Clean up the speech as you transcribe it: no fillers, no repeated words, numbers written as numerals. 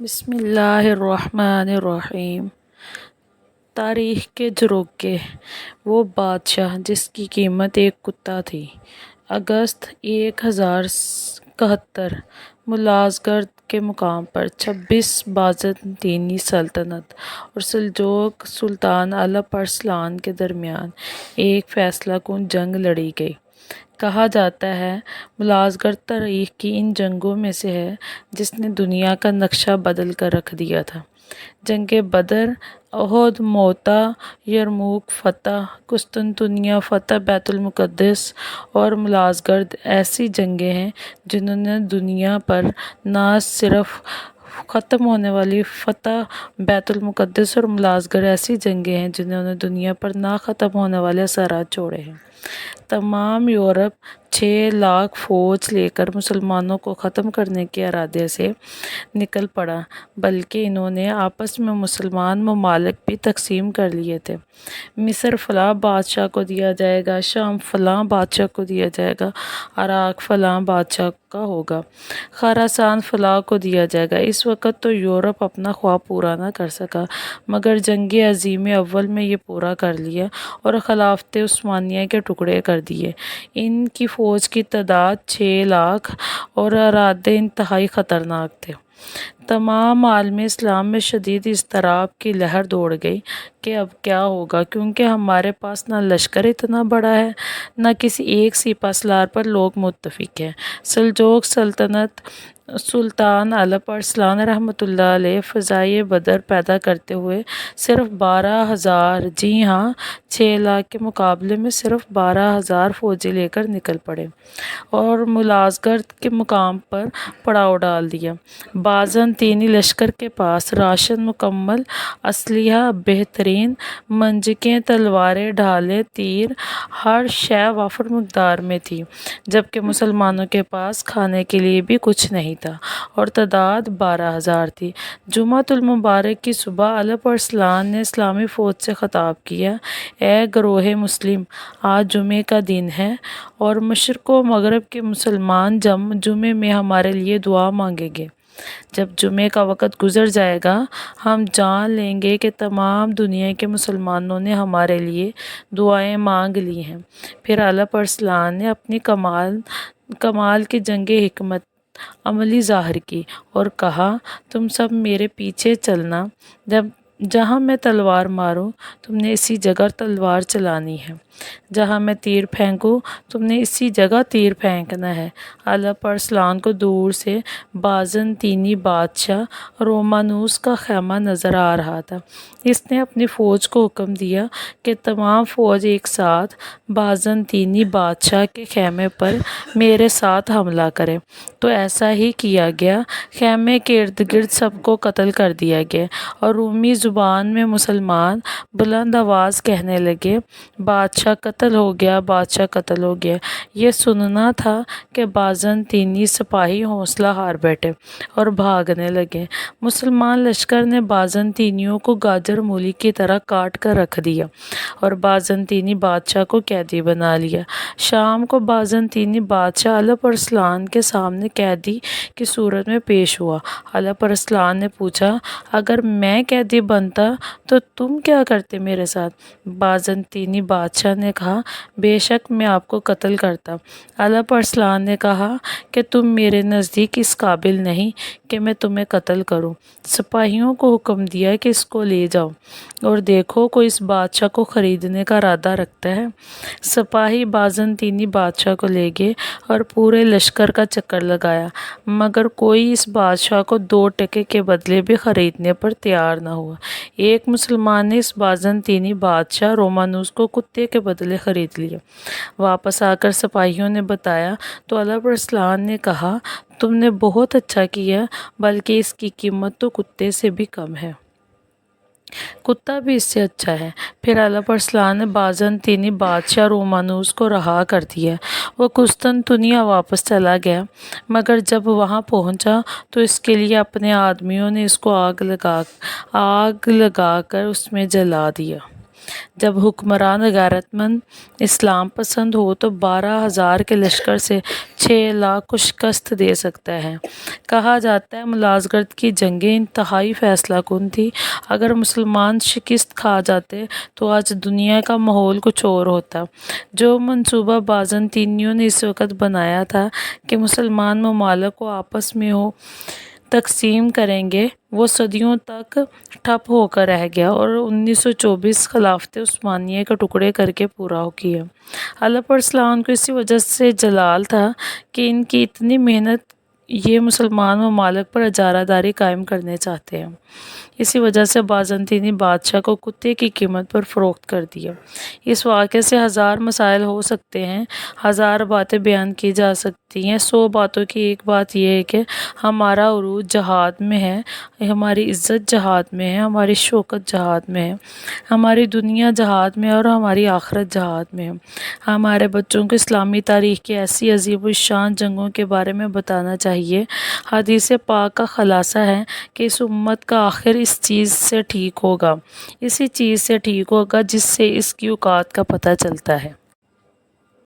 بسم اللہ الرحمن الرحیم۔ تاریخ کے جھروکے۔ وہ بادشاہ جس کی قیمت ایک کتا تھی۔ اگست 1071۔ ملازگرد کے مقام پر 26 بازنطینی سلطنت اور سلجوق سلطان الپ ارسلان کے درمیان ایک فیصلہ کن جنگ لڑی گئی۔ کہا جاتا ہے ملازگرد تاریخ کی ان جنگوں میں سے ہے جس نے دنیا کا نقشہ بدل کر رکھ دیا تھا۔ جنگ بدر، احد، موتا، یرموک فتح، قسطنطنیہ فتح، بیت المقدس اور ملازگرد ایسی جنگیں ہیں جنہوں نے دنیا پر نہ صرف ختم ہونے والی فتح بیت المقدس اور ملازگرد ایسی جنگیں ہیں جنہوں نے دنیا پر نہ ختم ہونے والے اثرات چھوڑے ہیں۔ تمام یورپ 6 لاکھ فوج لے کر مسلمانوں کو ختم کرنے کے ارادے سے نکل پڑا، بلکہ انہوں نے آپس میں مسلمان ممالک بھی تقسیم کر لیے تھے۔ مصر فلاں بادشاہ کو دیا جائے گا، شام فلاں بادشاہ کو دیا جائے گا، عراق فلاں بادشاہ کا ہوگا، خراسان فلاں کو دیا جائے گا۔ اس وقت تو یورپ اپنا خواب پورا نہ کر سکا، مگر جنگ عظیم اول میں یہ پورا کر لیا اور خلافت عثمانیہ کے ٹکڑے کر دیے۔ ان کی فوج کی تعداد 6 لاکھ اور ارادے انتہائی خطرناک تھے۔ تمام عالم اسلام میں شدید اضطراب کی لہر دوڑ گئی کہ اب کیا ہوگا، کیونکہ ہمارے پاس نہ لشکر اتنا بڑا ہے، نہ کسی ایک سپہ سالار پر لوگ متفق ہیں۔ سلجوق سلطنت سلطان الپ ارسلان رحمۃ اللہ علیہ فضائے بدر پیدا کرتے ہوئے صرف 12,000، جی ہاں 6 لاکھ کے مقابلے میں صرف 12,000 فوجی لے کر نکل پڑے اور ملازگرد کے مقام پر پڑاؤ ڈال دیا۔ بازنطینی لشکر کے پاس راشن، مکمل اسلحہ، بہترین منجنیقیں، تلواریں، ڈھالیں، تیر، ہر شے وافر مقدار میں تھی، جبکہ مسلمانوں کے پاس کھانے کے لیے بھی کچھ نہیں تھا اور تعداد 12,000 تھی۔ جمعۃ المبارک کی صبح الپ ارسلان نے اسلامی فوج سے خطاب کیا: اے گروہ مسلم، آج جمعے کا دن ہے اور مشرق و مغرب کے مسلمان جمعے میں ہمارے لیے دعا مانگیں گے۔ جب جمعے کا وقت گزر جائے گا ہم جان لیں گے کہ تمام دنیا کے مسلمانوں نے ہمارے لیے دعائیں مانگ لی ہیں۔ پھر الپ ارسلان نے اپنی کمال کی جنگی حکمت عملی ظاہر کی اور کہا: تم سب میرے پیچھے چلنا، جہاں میں تلوار ماروں تم نے اسی جگہ تلوار چلانی ہے، جہاں میں تیر پھینکوں تم نے اسی جگہ تیر پھینکنا ہے۔ الپ ارسلان کو دور سے بازنطینی بادشاہ رومانوس کا خیمہ نظر آ رہا تھا۔ اس نے اپنی فوج کو حکم دیا کہ تمام فوج ایک ساتھ بازنطینی بادشاہ کے خیمے پر میرے ساتھ حملہ کرے۔ تو ایسا ہی کیا گیا۔ خیمے کے ارد گرد سب کو قتل کر دیا گیا اور رومی زبان میں مسلمان بلند آواز کہنے لگے: بادشاہ قتل ہو گیا، بادشاہ قتل ہو گیا۔ یہ سننا تھا کہ بازنطینی سپاہی حوصلہ ہار بیٹھے اور بھاگنے لگے۔ مسلمان لشکر نے بازنطینیوں کو گاجر مولی کی طرح کاٹ کر رکھ دیا اور بازنطینی بادشاہ کو قیدی بنا لیا۔ شام کو بازنطینی بادشاہ الپ ارسلان کے سامنے قیدی کی صورت میں پیش ہوا۔ الپ ارسلان نے پوچھا: اگر میں قیدی بنتا تو تم کیا کرتے میرے ساتھ؟ بازنطینی بادشاہ نے کہا: بے شک میں آپ کو قتل کرتا۔ الپ ارسلان نے کہا کہ تم میرے نزدیک اس قابل نہیں کہ میں تمہیں قتل کروں۔ سپاہیوں کو حکم دیا کہ اس کو لے جاؤ اور دیکھو کوئی اس بادشاہ کو خریدنے کا ارادہ رکھتا ہے۔ سپاہی بازنطینی بادشاہ کو لے گئے اور پورے لشکر کا چکر لگایا، مگر کوئی اس بادشاہ کو 2 ٹکے کے بدلے بھی خریدنے پر تیار نہ ہوا۔ ایک مسلمان نے اس بازنطینی بادشاہ رومانوس کو کتے کے بدلے خرید لیا۔ واپس آ کر سپاہیوں نے بتایا تو الپ ارسلان نے کہا: تم نے بہت اچھا کیا، بلکہ اس کی قیمت تو کتے سے بھی کم ہے۔ کتا بھی اس سے اچھا ہے۔ پھر الپ ارسلان نے بازنطینی بادشاہ رومانوس کو رہا کر دیا۔ وہ قسطنطنیہ واپس چلا گیا، مگر جب وہاں پہنچا تو اس کے لیے اپنے آدمیوں نے اس کو آگ لگا کر اس میں جلا دیا۔ جب حکمران غیرت مند اسلام پسند ہو تو 12,000 کے لشکر سے 6 لاکھ کو شکست دے سکتا ہے۔ کہا جاتا ہے ملازگرد کی جنگیں انتہائی فیصلہ کن تھی۔ اگر مسلمان شکست کھا جاتے تو آج دنیا کا ماحول کچھ اور ہوتا۔ جو منصوبہ بازنطینیوں نے اس وقت بنایا تھا کہ مسلمان ممالک کو آپس میں تقسیم کریں گے، وہ صدیوں تک ٹھپ ہو کر رہ گیا اور 1924 خلافت عثمانیہ کے ٹکڑے کر کے پورا کیا۔ اللہ پر ارسلان کو اسی وجہ سے جلال تھا کہ ان کی اتنی محنت یہ مسلمان ممالک پر اجارہ داری قائم کرنے چاہتے ہیں، اسی وجہ سے بازنطینی بادشاہ کو کتے کی قیمت پر فروخت کر دیا۔ اس واقعے سے 1000 مسائل ہو سکتے ہیں، 1000 باتیں بیان کی جا سکتی ہیں۔ 100 باتوں کی ایک بات یہ ہے کہ ہمارا عروج جہاد میں ہے، ہماری عزت جہاد میں ہے، ہماری شوکت جہاد میں ہے، ہماری دنیا جہاد میں اور ہماری آخرت جہاد میں ہے۔ ہمارے بچوں کو اسلامی تاریخ کی ایسی عظیم الشان جنگوں کے بارے میں بتانا چاہیے۔ حدیث پاک کا خلاصہ ہے کہ اس امت کا آخر اس چیز سے ٹھیک ہوگا، اسی چیز سے ٹھیک ہوگا جس سے اس کی اوقات کا پتہ چلتا ہے۔